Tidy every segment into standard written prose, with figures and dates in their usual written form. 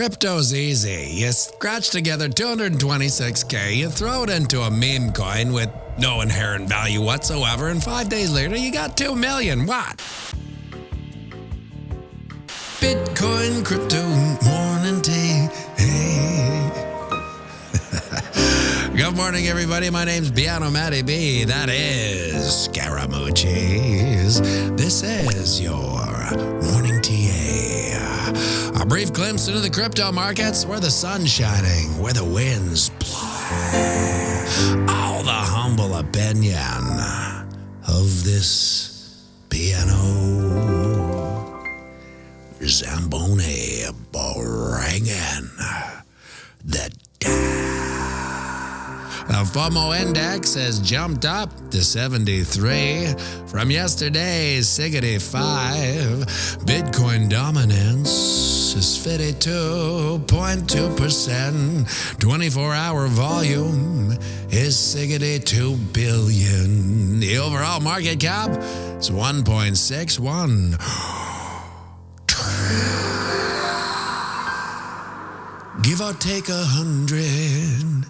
Crypto's easy. You scratch together 226K, you throw it into a meme coin with no inherent value whatsoever, and 5 days later you got 2 million. What? Bitcoin, crypto, morning tea. Hey. Good morning, everybody. My name's pianomattyb. That is Scaramucci's. This is your morning TA. A brief glimpse into the crypto markets, where the sun's shining, where the winds play. All the humble opinion of this piano Zamboni bringing the The FOMO index has jumped up to 73 from yesterday's 65. Bitcoin dominance is 52.2%. 24-hour volume is 62 billion. The overall market cap is 1.61 give or take 100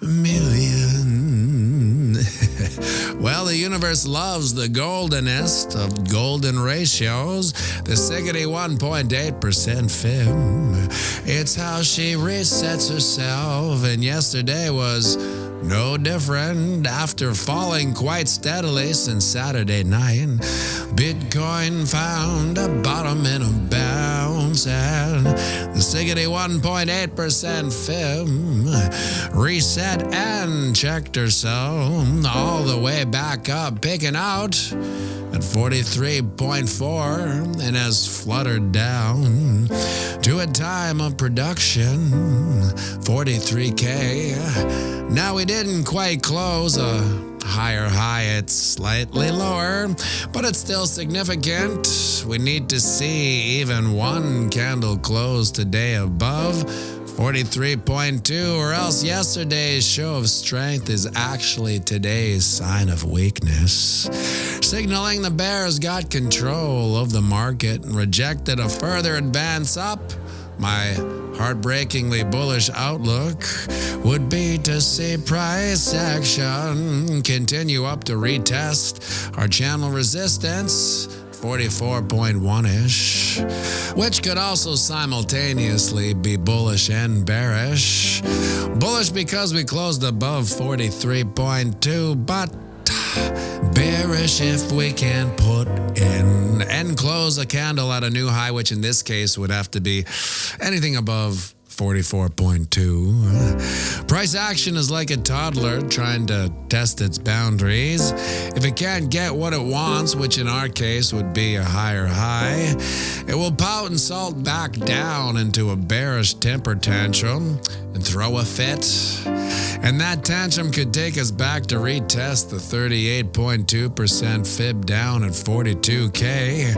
million. Well, the universe loves the goldenest of golden ratios, the 61.8% fib. It's how she resets herself, and yesterday was no different. After falling quite steadily since Saturday night, Bitcoin found a bottom in a bounce, and the 61.8% fib reset and checked herself all the way back up, picking out at 43.4, and has fluttered down to a time of production 43K. Now, we didn't quite close a higher high, it's slightly lower, but it's still significant. We need to see even one candle close today above 43.2, or else yesterday's show of strength is actually today's sign of weakness, signaling the bears got control of the market and rejected a further advance up. My heartbreakingly bullish outlook would be to see price action continue up to retest our channel resistance, 44.1-ish, which could also simultaneously be bullish and bearish. Bullish because we closed above 43.2, but bearish if we can put in and close a candle at a new high, which in this case would have to be anything above 44.2. Price action is like a toddler trying to test its boundaries. If it can't get what it wants, which in our case would be a higher high, it will pout and salt back down into a bearish temper tantrum and throw a fit. And that tantrum could take us back to retest the 38.2% fib down at 42K.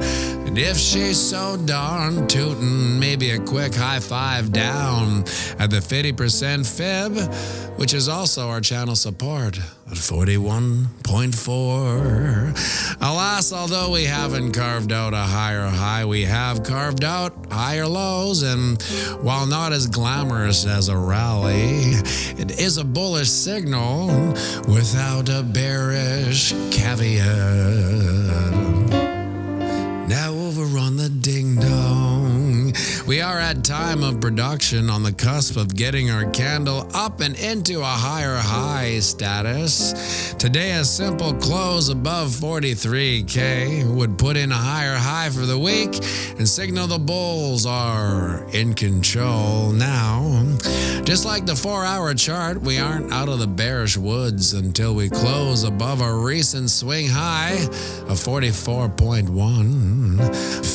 And if she's so darn tootin', maybe a quick high five down at the 50% fib, which is also our channel support at 41.4. Alas, although we haven't carved out a higher high, we have carved out higher lows, and while not as glamorous as a rally, it is a bullish signal without a bearish caveat. Now over on the ding-dong, we are at time of production on the cusp of getting our candle up and into a higher high status. Today, a simple close above 43K would put in a higher high for the week and signal the bulls are in control now. Just like the 4-hour chart, we aren't out of the bearish woods until we close above our recent swing high of 44.1.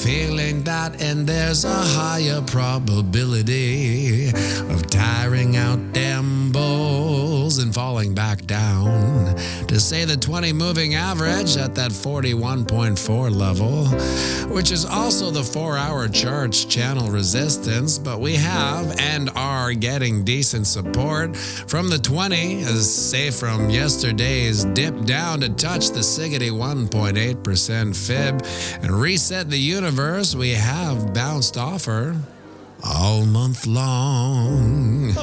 Feeling that, and there's a higher probability of tiring out them bulls and falling back down to say the 20 moving average at that 41.4 level, which is also the 4-hour chart's channel resistance. But we have and are getting decent support from the 20, as say from yesterday's dip down to touch the 61.8% fib and reset the universe. We have bounced off her all month long.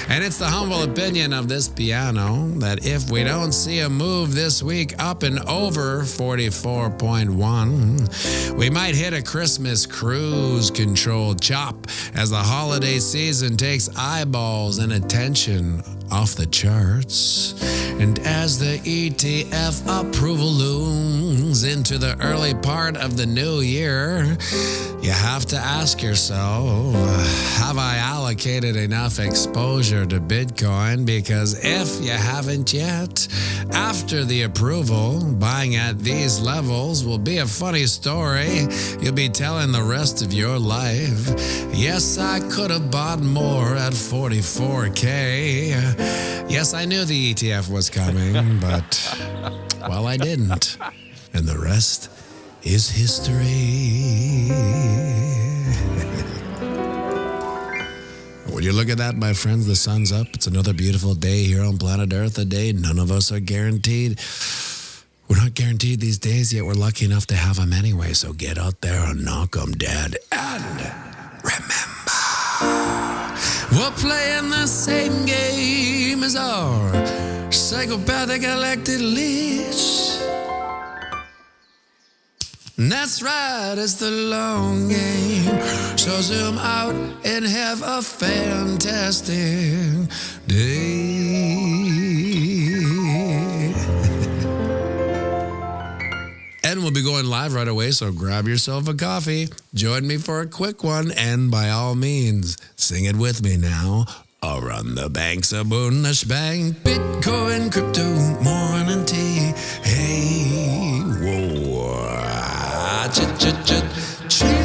And it's the humble opinion of this piano that if we don't see a move this week up and over 44.1, we might hit a Christmas cruise control chop as the holiday season takes eyeballs and attention off the charts. And as the ETF approval looms into the early part of the new year, you have to ask yourself, have I allocated enough exposure to Bitcoin? Because if you haven't yet, after the approval, buying at these levels will be a funny story you'll be telling the rest of your life. Yes, I could have bought more at 44K. Yes, I knew the ETF was coming, but, well, I didn't. And the rest is history. When you look at that, my friends, the sun's up. It's another beautiful day here on planet Earth, a day none of us are guaranteed. We're not guaranteed these days, yet we're lucky enough to have them anyway. So get out there and knock them dead. And remember, we're playing the same game as our psychopathic elected leads. That's right, it's the long game. So zoom out and have a fantastic day. And we'll be going live right away, so grab yourself a coffee, join me for a quick one, and by all means, sing it with me now. Around the banks of Moonish Bank, Bitcoin, crypto, morning tea. Hey, whoa, ching.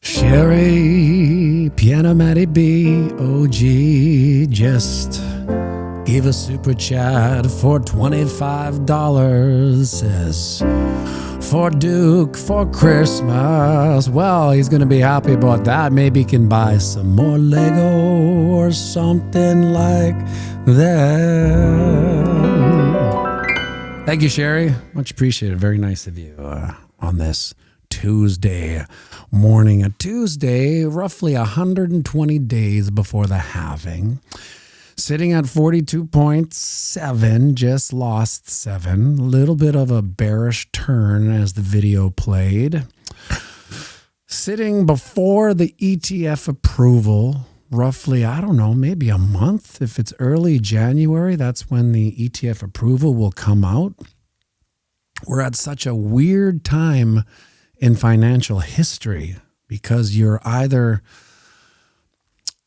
Sherry, pianomattyb, OG, just gave a super chat for $25. Says, for Duke for Christmas. Well, he's going to be happy about that. Maybe he can buy some more Lego or something like that. Thank you, Sherry. Much appreciated. Very nice of you on this Tuesday morning. A Tuesday, roughly 120 days before the halving. Sitting at 42.7, just lost 7. A little bit of a bearish turn as the video played. Sitting before the ETF approval, roughly, I don't know, maybe a month. If it's early January, that's when the ETF approval will come out. We're at such a weird time in financial history because you're either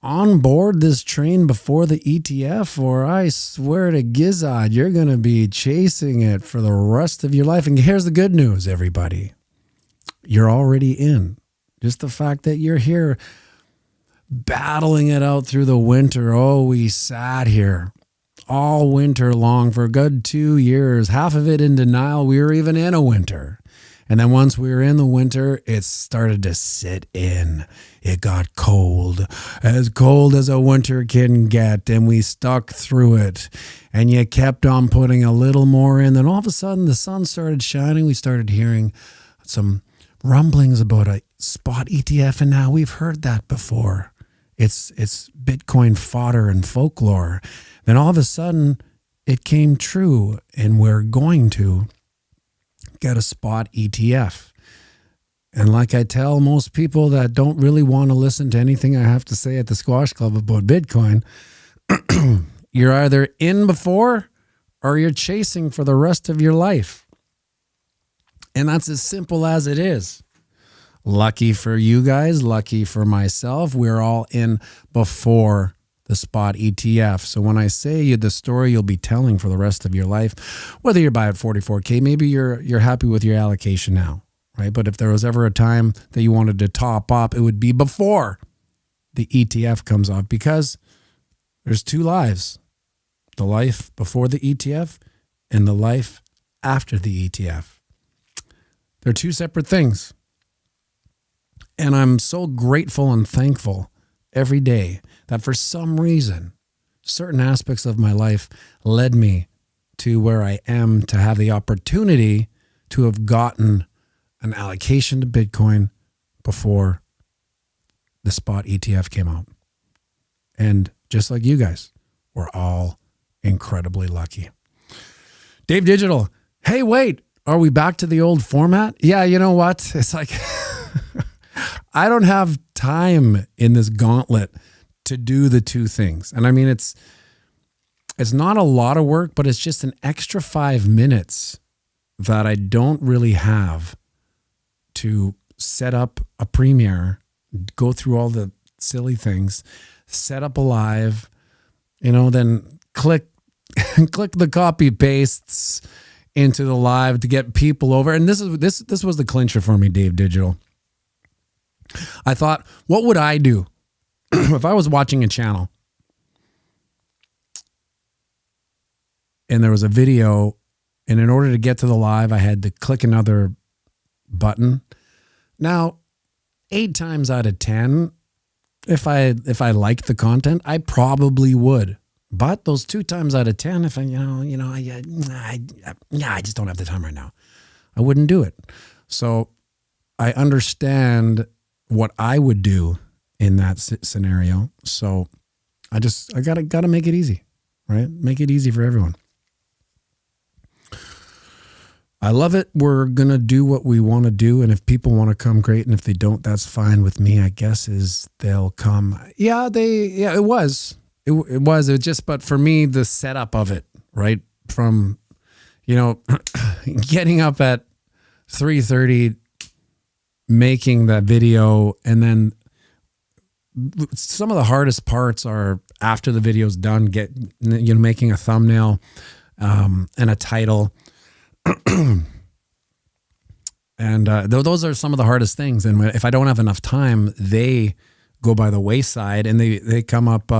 on board this train before the ETF, or I swear to Gizzard, you're going to be chasing it for the rest of your life. And here's the good news, everybody. You're already in. Just the fact that you're here battling it out through the winter. Oh, we sat here all winter long for a good 2 years, half of it in denial. We were even in a winter. And then once we were in the winter, it started to sit in. It got cold as a winter can get, and we stuck through it. And you kept on putting a little more in. Then all of a sudden, the sun started shining. We started hearing some rumblings about a spot ETF, and now we've heard that before. It's Bitcoin fodder and folklore. Then all of a sudden, it came true, and we're going to get a spot ETF. And like I tell most people that don't really want to listen to anything I have to say at the Squash Club about Bitcoin, you're either in before or you're chasing for the rest of your life. And that's as simple as it is. Lucky for you guys, lucky for myself, we're all in before the spot ETF. So when I say the story you'll be telling for the rest of your life, whether you're buying at 44K, maybe you're happy with your allocation now, right? But if there was ever a time that you wanted to top up, it would be before the ETF comes off, because there's two lives: the life before the ETF and the life after the ETF. They're two separate things. And I'm so grateful and thankful every day that for some reason, certain aspects of my life led me to where I am to have the opportunity to have gotten an allocation to Bitcoin before the spot ETF came out. And just like you guys, we're all incredibly lucky. Dave Digital, hey, wait, are we back to the old format? Yeah, you know what? It's like, I don't have time in this gauntlet to do the two things. And I mean, it's not a lot of work, but it's just an extra 5 minutes that I don't really have to set up a Premiere, go through all the silly things, set up a live, then click the copy pastes into the live to get people over. And this was the clincher for me, Dave Digital. I thought, what would I do if I was watching a channel and there was a video, and in order to get to the live, I had to click another button. Now, 8 times out of 10, if I liked the content, I probably would. But those 2 times out of 10, if I just don't have the time right now, I wouldn't do it. So I understand what I would do in that scenario. So I gotta make it easy, right? Make it easy for everyone. I love it. We're going to do what we want to do. And if people want to come, great. And if they don't, that's fine with me, I guess, is they'll come. It was just, but for me, the setup of it, right? From, getting up at 3:30, making that video. And then some of the hardest parts are after the video's done, making a thumbnail, and a title. And those are some of the hardest things. And if I don't have enough time, they go by the wayside and they come up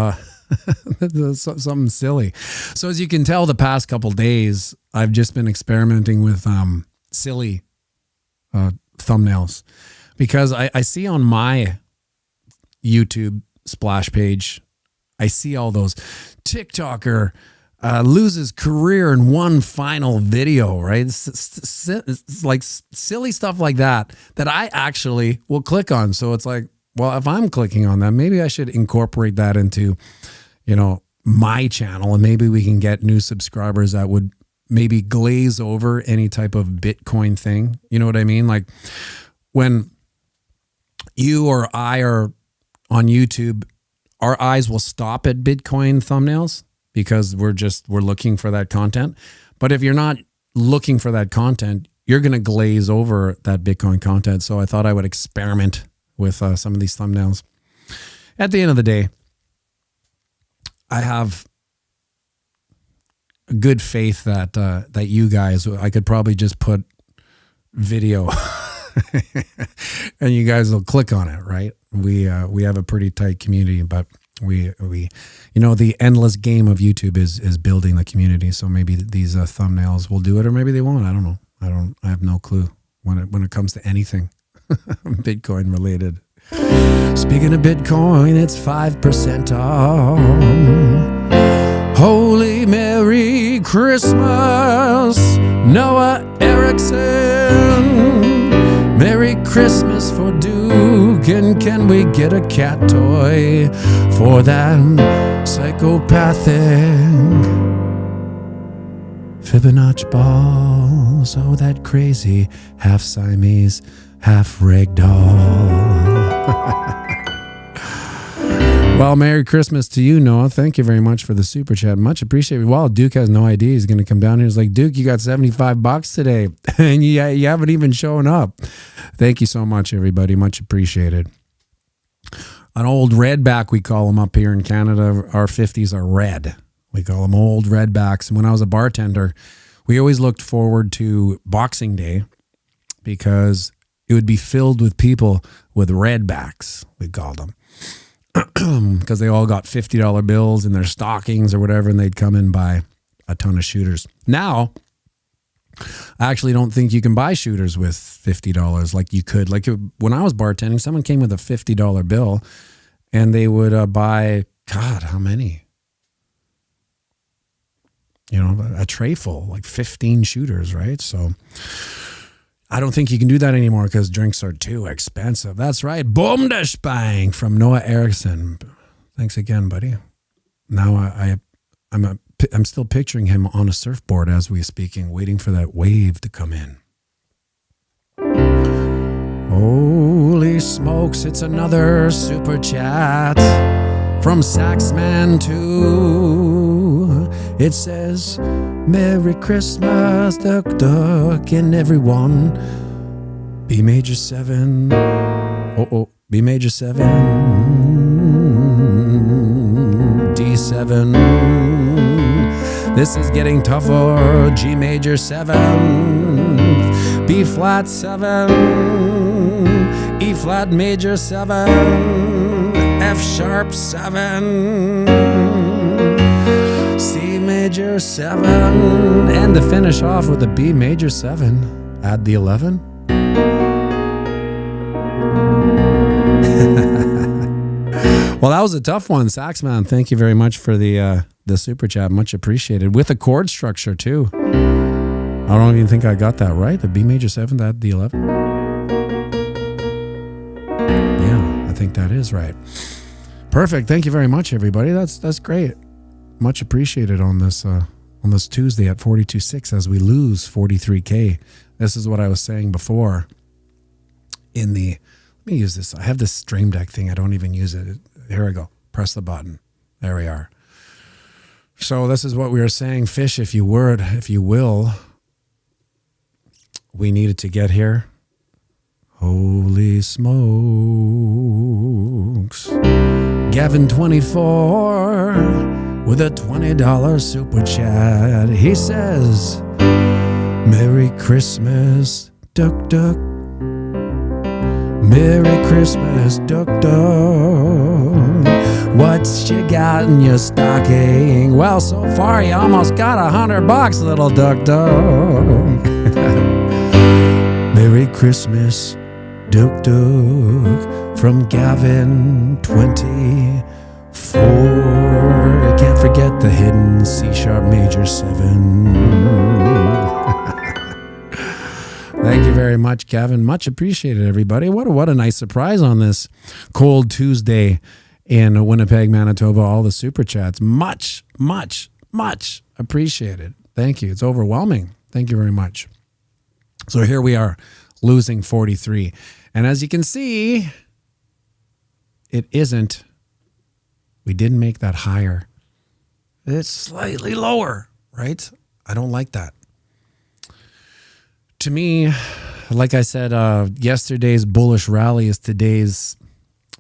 something silly. So as you can tell, the past couple days, I've just been experimenting with silly thumbnails, because I see on my YouTube splash page, I see all those TikToker loses career in one final video, right? It's like silly stuff like that I actually will click on. So it's like, well, if I'm clicking on that, maybe I should incorporate that into, my channel, and maybe we can get new subscribers that would maybe glaze over any type of Bitcoin thing. You know what I mean? Like when you or I are on YouTube, our eyes will stop at Bitcoin thumbnails, because we're looking for that content. But if you're not looking for that content, you're going to glaze over that Bitcoin content. So I thought I would experiment with some of these thumbnails. At the end of the day, I have good faith that you guys, I could probably just put video and you guys will click on it, right? We have a pretty tight community, but we the endless game of YouTube is building the community. So maybe these thumbnails will do it, or maybe they won't. I don't know. I have no clue when it comes to anything Bitcoin related. Speaking of Bitcoin, it's 5% off. Holy Merry Christmas, Noah Erickson. Merry Christmas for Duke, and can we get a cat toy for that psychopathic Fibonacci balls? Oh, that crazy half Siamese, half ragdoll. Well, Merry Christmas to you, Noah. Thank you very much for the super chat. Much appreciated. Well, Duke has no idea he's going to come down here. He's like, Duke, you got $75 today, and you haven't even shown up. Thank you so much, everybody. Much appreciated. An old redback, we call them up here in Canada. Our 50s are red. We call them old redbacks. And when I was a bartender, we always looked forward to Boxing Day, because it would be filled with people with redbacks, we called them. Because they all got $50 bills in their stockings or whatever, and they'd come and buy a ton of shooters. Now, I actually don't think you can buy shooters with $50 like you could. Like when I was bartending, someone came with a $50 bill, and they would buy, God, how many? a tray full, like 15 shooters, right? So I don't think you can do that anymore because drinks are too expensive. That's right. Boom de spang from Noah Erickson. Thanks again, buddy. Now I'm still picturing him on a surfboard as we're speaking, waiting for that wave to come in. Holy smokes, it's another super chat from Saxman 2. It says, Merry Christmas, Duck Duck, and everyone. B major 7. B major 7. D7. This is getting tougher. G major 7. B flat 7. E flat major 7. F sharp 7. C major 7. And to finish off with a B major 7. Add the 11. Well, that was a tough one, Saxman. Thank you very much for the super chat. Much appreciated. With a chord structure too. I don't even think I got that right. The B major 7th, add the 11. Yeah, I think that is right. Perfect. Thank you very much, everybody. That's great. Much appreciated on this Tuesday at 42.6 as we lose 43K. This is what I was saying before. Let me use this. I have this Stream Deck thing. I don't even use it. Here I go. Press the button. There we are. So this is what we were saying. Fish, if you will. We needed to get here. Holy smokes. Gavin 24 with a $20 super chat. He says, Merry Christmas, Duck Duck. Merry Christmas, Duck Duck. What you got in your stocking? Well, so far you almost got $100, little Duck Duck. Merry Christmas, Duck Duck, from Gavin 24. Can't forget the hidden C sharp major 7. Thank you very much, Gavin. Much appreciated, everybody. What a nice surprise on this cold Tuesday in Winnipeg, Manitoba. All the super chats. Much appreciated. Thank you. It's overwhelming. Thank you very much. So here we are, losing 43. And as you can see, we didn't make that higher. It's slightly lower, right? I don't like that. To me, like I said, yesterday's bullish rally is today's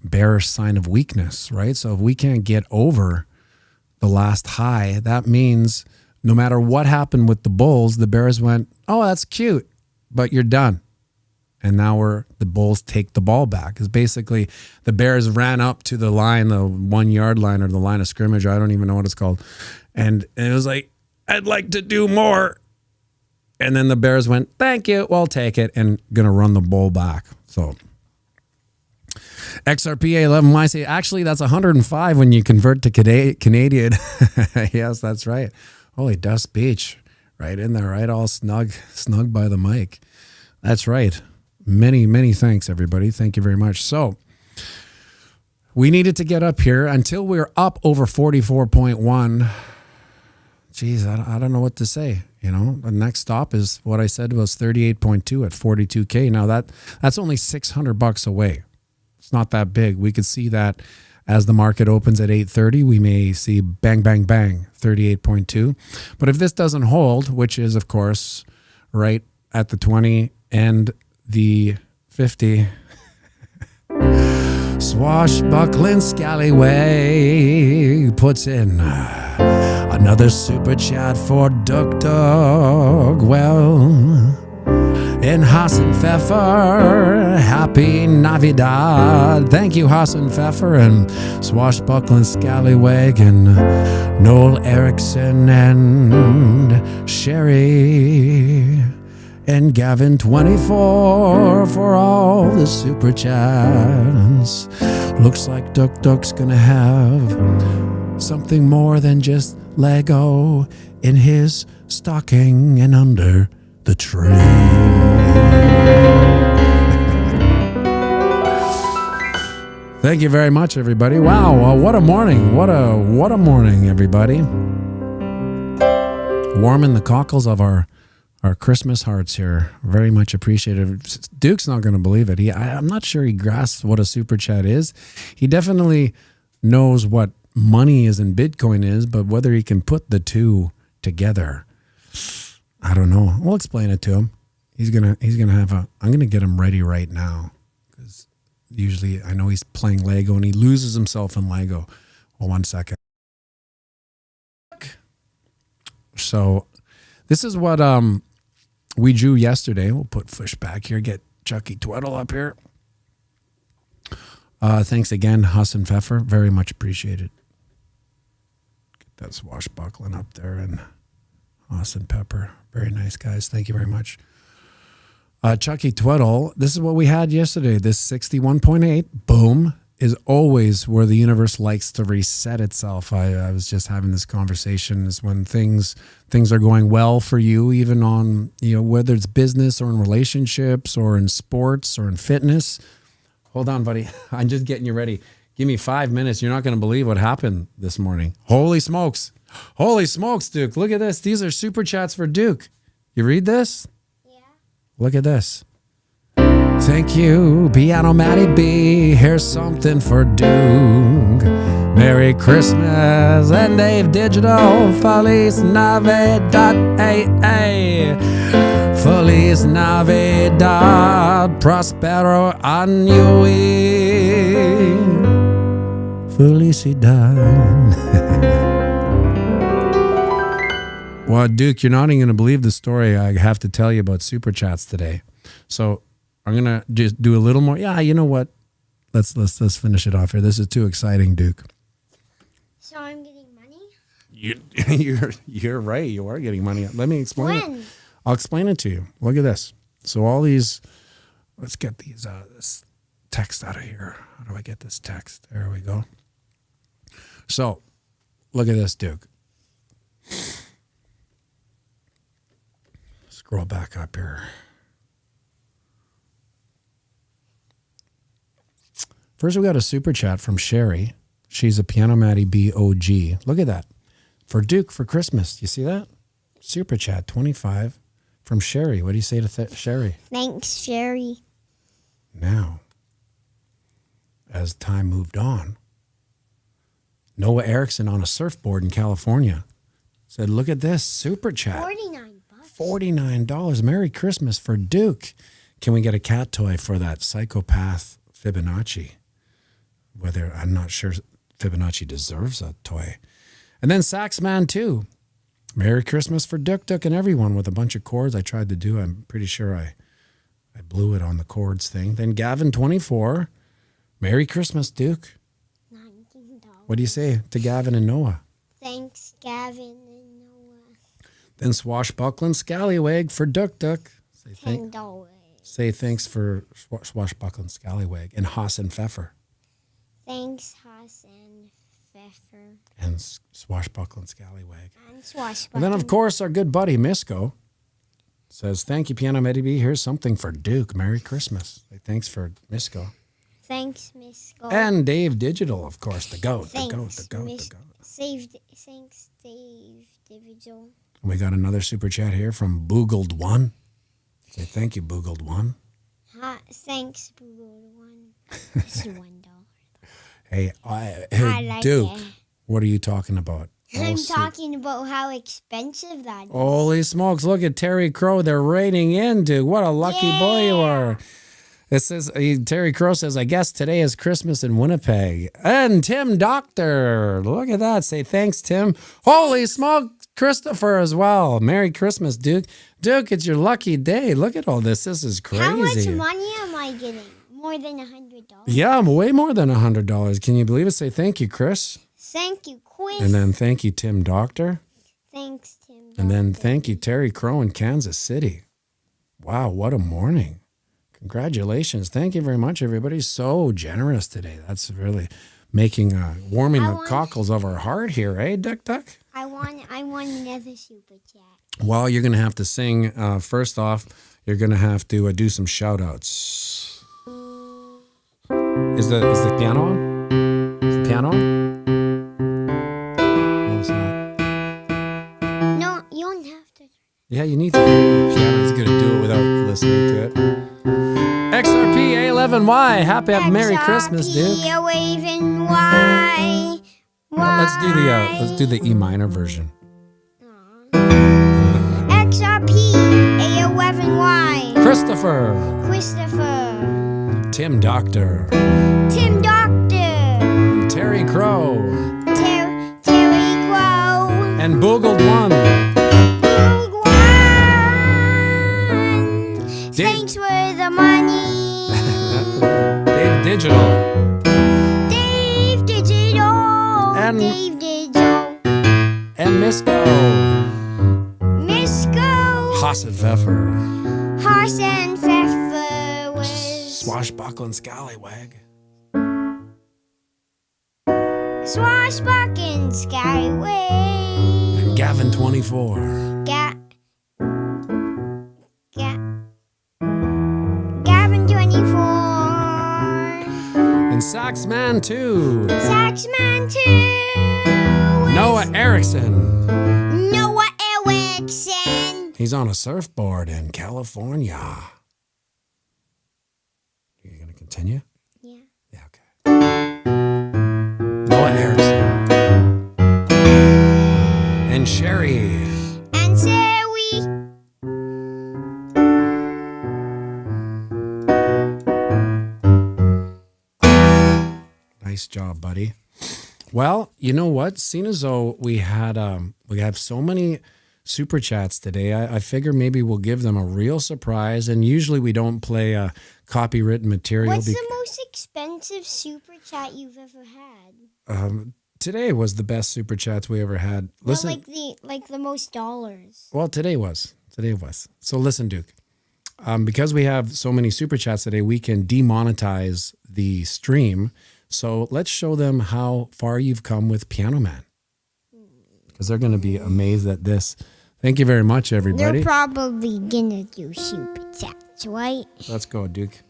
bearish sign of weakness, right? So if we can't get over the last high, that means no matter what happened with the bulls, the bears went, oh, that's cute, but you're done. And now the bulls take the ball back. Because basically the bears ran up to the line, the 1 yard line or the line of scrimmage. I don't even know what it's called. And it was like, I'd like to do more. And then the bears went, thank you, we'll take it, and going to run the bull back. So XRPA 11YC, actually that's 105 when you convert to Canadian. Yes, that's right. Holy Dust Beach, right in there, right? All snug by the mic. That's right. Many thanks, everybody. Thank you very much. So we needed to get up here until we're up over 44.1. Geez, I don't know what to say. The next stop is what I said was 38.2 at 42K. Now that's only $600 away. It's not that big. We could see that as the market opens at 8:30, we may see bang, 38.2. But if this doesn't hold, which is of course right at the 20 and the 50, swashbuckling scallywag puts in another super chat for Duck Dog. Well, in Hassan Pfeffer, happy Navidad. Thank you, Hassan Pfeffer and swashbuckling scallywag and Noel Erickson and Sherry and Gavin 24 for all the super chats. Looks like Duck's gonna have something more than just Lego in his stocking and under the tree. Thank you very much, everybody. Wow, what a morning. What a morning, everybody. Warming the cockles of our Christmas hearts here. Very much appreciated. Duke's not going to believe it. I'm not sure he grasps what a super chat is. He definitely knows what money is and Bitcoin is, but whether he can put the two together, I don't know. We'll explain it to him. He's gonna I'm gonna get him ready right now, because usually I know he's playing Lego and he loses himself in Lego. Well, 1 second. So this is what we drew yesterday. We'll put Fish back here, get Chucky Tweddle up here. Thanks again, Huss and Pfeffer. Very much appreciated. Get that swashbuckling up there, and Huss and Pepper. Very nice, guys. Thank you very much. Chucky Tweddle, this is what we had yesterday. This 61.8, boom, is always where the universe likes to reset itself. I was just having this conversation, is when things are going well for you, even on, whether it's business or in relationships or in sports or in fitness. Hold on, buddy. I'm just getting you ready. Give me 5 minutes. You're not going to believe what happened this morning. Holy smokes. Holy smokes, Duke. Look at this. These are super chats for Duke. You read this? Yeah. Look at this. Thank you, pianomattyb. Here's something for Duke. Merry Christmas and Dave Digital. Feliz Navidad. Feliz Navidad. Prospero año y felicidad. Well, Duke, you're not even going to believe the story I have to tell you about Super Chats today. So I'm going to just do a little more. Yeah, you know what? Let's finish it off here. This is too exciting, Duke. So I'm getting money? You're right. You are getting money. Let me explain When? it. I'll explain it to you. Look at this. So all these, let's get these this text out of here. How do I get this text? There we go. So look at this, Duke. Scroll back up here. First, we got a super chat from Sherry. She's a pianomattyb OG. Look at that. For Duke for Christmas. You see that? Super chat 25 from Sherry. What do you say to Sherry? Thanks, Sherry. Now, as time moved on, Noah Erickson on a surfboard in California said, look at this super chat. $49. $49. Merry Christmas for Duke. Can we get a cat toy for that psychopath Fibonacci? Whether, I'm not sure Fibonacci deserves a toy. And then Saxman too. Merry Christmas for Duke and everyone, with a bunch of chords I tried to do. I'm pretty sure I blew it on the chords thing. Then Gavin 24. Merry Christmas, Duke. $19. What do you say to Gavin and Noah? Thanks, Gavin and Noah. Then Swashbuckling Scallywag for Duke. Say $10. Say thanks for Swashbuckling Scallywag. And Haas and Pfeffer. Thanks, Haas and Pfeffer. And Swashbuckling Scallywag. And Swashbuckling. And then, of course, our good buddy Misco says, thank you, pianomattyb. Here's something for Duke. Merry Christmas. Say thanks for Misco. Thanks, Miss Gold. And Dave Digital, of course, the goat. Thanks, The goat. Thanks, Dave Digital. We got another super chat here from Boogled1. Say thank you, Boogled1. Thanks, Google One. This is $1. Hey, I like Duke, it. what are you talking about? I'm talking about how expensive that is. Holy smokes, look at Terry Crow. They're raiding in, Duke. What a lucky boy you are. It says, Terry Crow says, I guess today is Christmas in Winnipeg. And Tim Doctor, look at that. Say thanks, Tim. Holy smoke, Christopher as well. Merry Christmas, Duke. Duke, it's your lucky day. Look at all this. This is crazy. How much money am I getting? More than $100? Yeah, way more than $100. Can you believe it? Say thank you, Chris. Thank you, Chris. And then thank you, Tim Doctor. Thanks, Tim. And then thank you, Terry Crow in Kansas City. Wow, what a morning. Congratulations. Thank you very much, everybody. So generous today. That's really making, warming the cockles of our heart here, eh, Duck Duck? I want another super chat. Well, you're going to have to sing. First off, you're going to have to do some shout-outs. Is the piano on? Is the piano on? No, it's not. No, you don't have to. Yeah, you need to. The piano's going to do it without listening to it. XRP A11Y. Happy Merry Christmas, dude. XRP waving Y. Let's do the E minor version. XRP A11Y. Christopher. Tim Doctor. And Terry Crow. Terry Crow. And Boogled One. Thanks for the money. Dave Digital. Dave Digital. And Misco. Haas and Pfeffer. Was Swashbuckling Scallywag. Swashbuckling Skyway. And Gavin 24. Gavin 24. And Saxman 2. Saxman 2. Noah Erickson. Noah Erickson. He's on a surfboard in California. You're going to continue? Yeah. Yeah, okay. Noah Erickson. And Sherry. And Sherry. Nice job, buddy. Well, you know what? Seeing as though we have so many super chats today, I figure maybe we'll give them a real surprise. And usually we don't play copywritten material. What's the most expensive super chat you've ever had? Today was the best super chats we ever had. Listen, like the most dollars. well, today was. So listen, Duke. Because we have so many super chats today, we can demonetize the stream. So let's show them how far you've come with Piano Man. Because they're going to be amazed at this. Thank you very much, everybody. They're probably gonna do super chats, right? Let's go, Duke.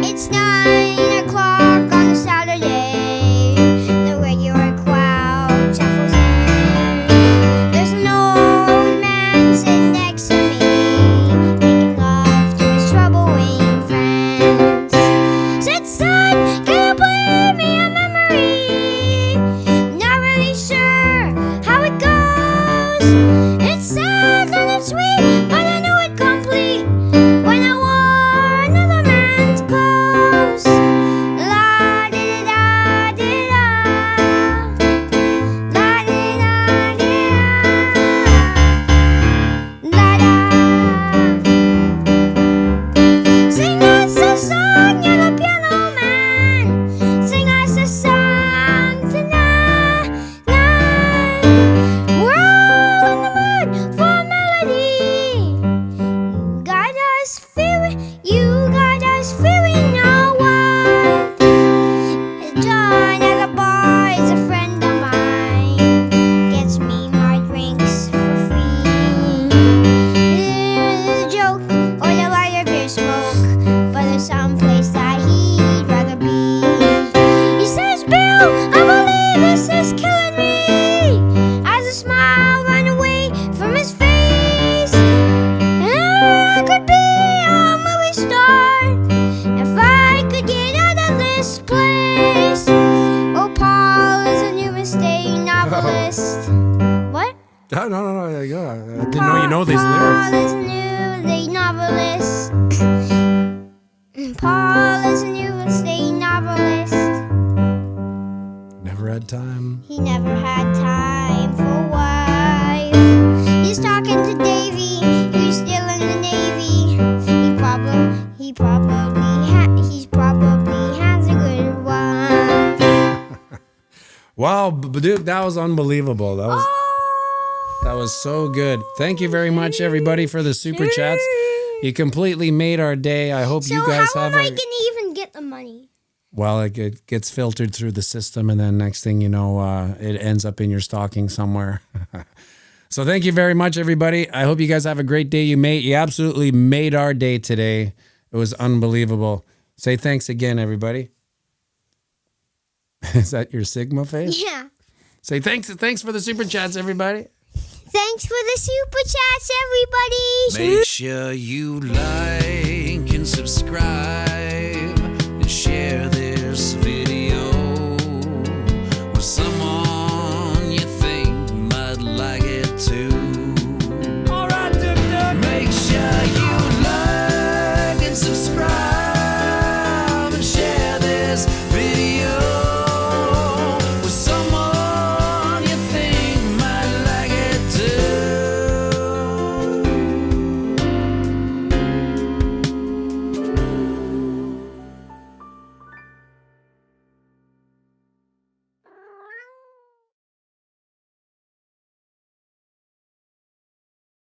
It's 9 o'clock on a Saturday. The regular crowd shuffles in. There's an old man sitting next to me, making love to his troubling friends. Said, son, can you play me a memory? Not really sure how it goes. It's sad and it's sweet, but I knew it complete when I wore another man's clothes. La di da di da, la di da di da, la da. Sing us a song, you're the piano man. Sing us a song tonight. We're all in the mood for melody. You got us feeling our world. John at the bar is a friend of mine. Gets me my drinks for free. The joke or the lighter beer smoke, but there's some place that he'd rather be. He says, Bill, I believe this is killing me. As a smile ran away from his face. I could be a movie star if I could get out of this place. Oh, Paul is a new mistake novelist. What? No. I didn't know you know these lyrics. Paul is a new late novelist. Paul is a new mistake novelist. Never had time. He never had time for a wife. He's talking to Davy, who's still in the Navy. He Wow, Duke, that was unbelievable. That was so good. Thank you very much, everybody, for the super chats. You completely made our day. I hope you guys how have am I gonna even get the money? Well, it gets filtered through the system, and then next thing you know, it ends up in your stocking somewhere. So thank you very much, everybody. I hope you guys have a great day. You absolutely made our day today. It was unbelievable. Say thanks again, everybody. Is that your Sigma face? Yeah. Say thanks for the super chats, everybody. Thanks for the super chats, everybody. Make sure you like and subscribe.